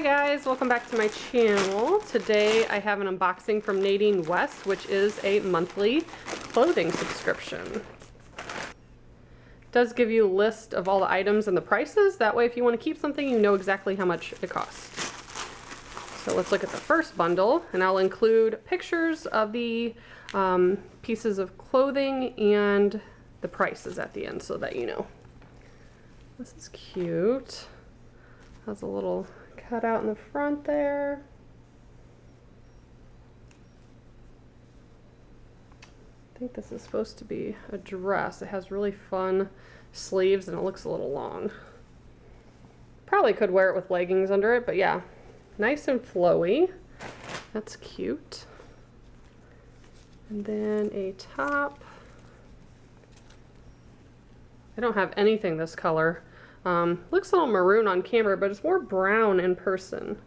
Hi guys, welcome back to my channel. Today I have an unboxing from Nadine West, which is a monthly clothing subscription. It does give you a list of all the items and the prices. That way if you want to keep something, you know exactly how much it costs. So let's look at the first bundle, and I'll include pictures of the pieces of clothing and the prices at the end so that you know. This is cute. Has a little cutout in the front there. I think this is supposed to be a dress. It has really fun sleeves and it looks a little long. Probably could wear it with leggings under it, but yeah, nice and flowy. That's cute. And then a top. I don't have anything this color. Looks a little maroon on camera, but it's more brown in person.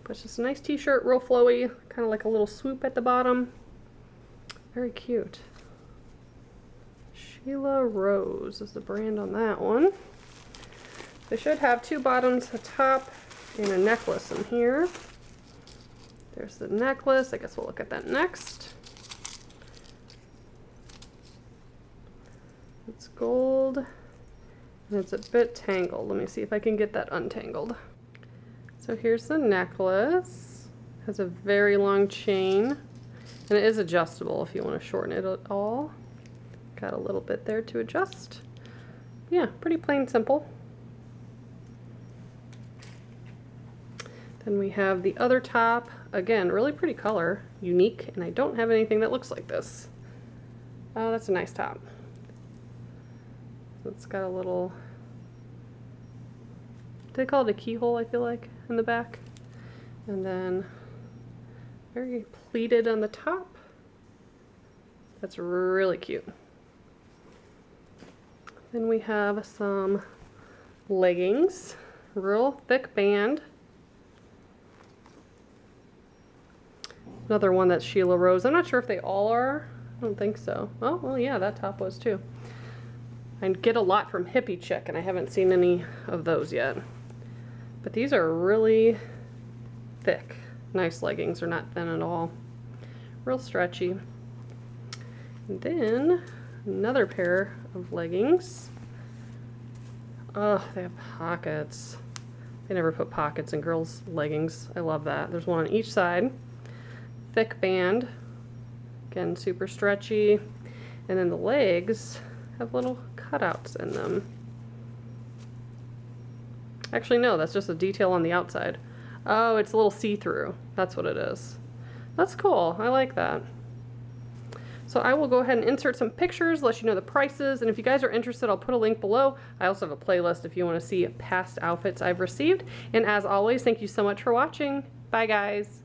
But it's just a nice t-shirt, real flowy, kind of like a little swoop at the bottom. Very cute. Sheila Rose is the brand on that one. They should have two bottoms, a top, and a necklace in here. There's the necklace. I guess we'll look at that next. It's gold. And it's a bit tangled. Let me see if I can get that untangled. So here's the necklace. It has a very long chain. And it is adjustable if you want to shorten it at all. Got a little bit there to adjust. Yeah, pretty plain simple. Then we have the other top. Again, really pretty color. Unique. And I don't have anything that looks like this. Oh, that's a nice top. It's got a little, they call it a keyhole, I feel like, in the back. And then very pleated on the top. That's really cute. Then we have some leggings, real thick band. Another one that's Sheila Rose. I'm not sure if they all are. I don't think so. Oh, well, yeah, that top was too. I get a lot from Hippie Chick, and I haven't seen any of those yet. But these are really thick. Nice leggings. They're not thin at all. Real stretchy. And then another pair of leggings. Oh, they have pockets. They never put pockets in girls' leggings. I love that. There's one on each side. Thick band. Again, super stretchy. And then the legs have little cutouts in them. Actually, no, that's just a detail on the outside. Oh, it's a little see-through. That's what it is. That's cool. I like that. So I will go ahead and insert some pictures, let you know the prices, and if you guys are interested, I'll put a link below. I also have a playlist if you want to see past outfits I've received. And as always, thank you so much for watching. Bye, guys.